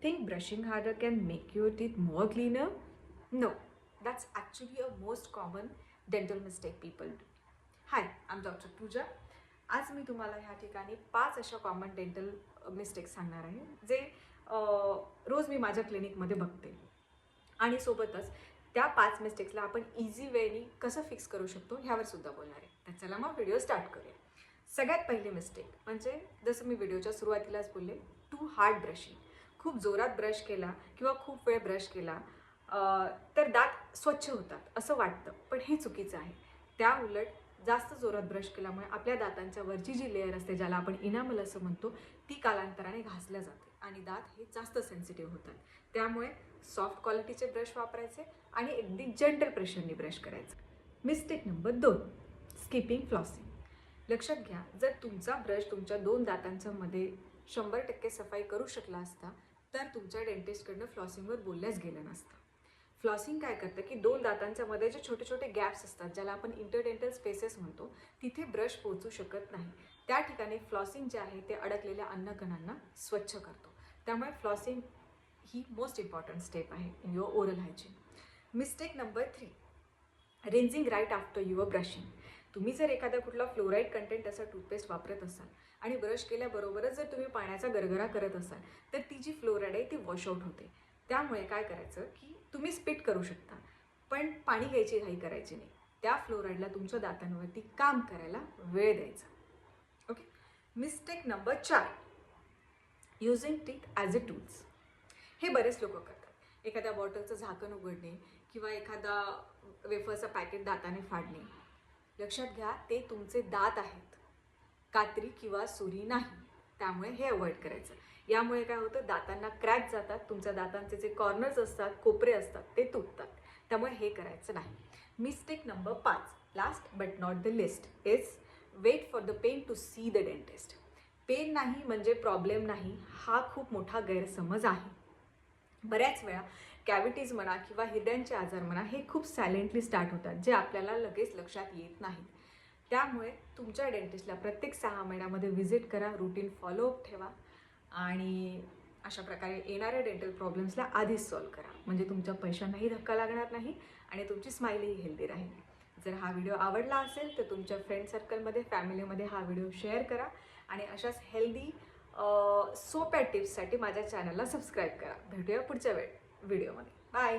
Think brushing harder can make your teeth more cleaner? No, that's actually a most common dental mistake people do. Hi, I'm Dr. Pooja. आज मी तुम्हाला ह्या ठिकाणी 5 अशा common dental mistakes सांगणार आहे जे रोज मी माझ्या क्लिनिकमध्ये बघते आणि सोबतच त्या 5 मिस्टेक्सला आपण इझी वेनी कसं फिक्स करू शकतो ह्यावर सुद्धा बोलणार आहे. तर चला मग व्हिडिओ स्टार्ट करूया. सगळ्यात पहिली मिस्टेक म्हणजे जसं मी व्हिडिओच्या सुरुवातीलाच बोलले, टू हार्ड ब्रशिंग. खूप जोरात ब्रश केला किंवा खूप वेळ ब्रश केला तर दात स्वच्छ होतात असं वाटतं, पण हे चुकीचं आहे. त्या उलट जास्त जोरात ब्रश केल्यामुळे आपल्या दातांच्या वरची जी लेअर असते, ज्याला आपण इनामल असं म्हणतो, ती कालांतराने घासल्या जाते आणि दात हे जास्त सेन्सिटिव्ह होतात. त्यामुळे सॉफ्ट क्वालिटीचे ब्रश वापरायचे आणि अगदी जेंटल प्रेशरने ब्रश करायचं. Mistake number 2, skipping flossing. लक्षात घ्या, जर तुमचा ब्रश तुमच्या 2 दातांच्या मध्ये 100% सफाई करू शकला असता तर तुमच्या डेंटिस्टकडनं फ्लॉसिंगवर बोलल्याच गेलं नसतं. फ्लॉसिंग काय करतं की 2 दातांच्या मध्ये जे छोटे छोटे गॅप्स असतात, ज्याला आपण इंटरडेंटल स्पेसेस म्हणतो, तिथे ब्रश पोहोचू शकत नाही. त्या ठिकाणी फ्लॉसिंग जे आहे ते अडकलेल्या अन्नकणांना स्वच्छ करतो. त्यामुळे फ्लॉसिंग ही मोस्ट इम्पॉर्टंट स्टेप आहे in your oral hygiene. Mistake number 3, rinsing right after your brushing. तुम्ही जर एखादा कुठला फ्लोराईड कंटेंट असा टूथपेस्ट वापरत असाल आणि ब्रश केल्याबरोबरच जर तुम्ही पाण्याचा गरगरा करत असाल तर ती जी फ्लोराईड आहे ती वॉशआउट होते. त्यामुळे काय करायचं की तुम्ही स्पिट करू शकता, पण पाणी घ्यायची घाई करायची नाही. त्या फ्लोराईडला तुमच्या दातांवरती काम करायला वेळ द्यायचा. Okay. Mistake number 4, using teeth as a tools. हे बरेच लोक करतात. एखाद्या बॉटलचं झाकण उघडणे किंवा एखादा वेफरचं पॅकेट दाताने फाडणे. लक्षात घ्या, ते तुमचे दात आहेत, कात्री किंवा सुरी नाही. त्यामुळे हे अवॉइड करायचं. यामुळे काय होतं, दातांना क्रॅक जातात, तुमच्या दातांचे जे कॉर्नर्स असतात, कोपरे असतात, ते तुटतात. त्यामुळे हे करायचं नाही. Mistake number 5, last but not the least, is wait for the pain to see the dentist. Pain नाही म्हणजे प्रॉब्लेम नाही, हा खूप मोठा गैरसमज आहे. बऱ्याच वेळा कॅव्हिटीज म्हणा किंवा हिडनचे आजार म्हणा, हे खूप सायलेंटली स्टार्ट होतात, जे आपल्याला लगेच लक्षात येत नाहीत. त्यामुळे तुमच्या डेंटिस्टला प्रत्येक 6 महिन्यामध्ये व्हिजिट करा, रुटीन फॉलोअप ठेवा आणि अशा प्रकारे येणाऱ्या डेंटल प्रॉब्लेम्सला आधीच सॉल्व्ह करा. म्हणजे तुमच्या पैशांनाही धक्का लागणार नाही आणि तुमची स्माईलही हेल्दी राहील. जर हा व्हिडिओ आवडला असेल तर तुमच्या फ्रेंड सर्कलमध्ये, फॅमिलीमध्ये हा व्हिडिओ शेअर करा आणि अशाच हेल्दी सोप्या टिप्ससाठी माझ्या चॅनलला सबस्क्राईब करा. भेटूया पुढच्या व्हिडिओमध्ये. बाय.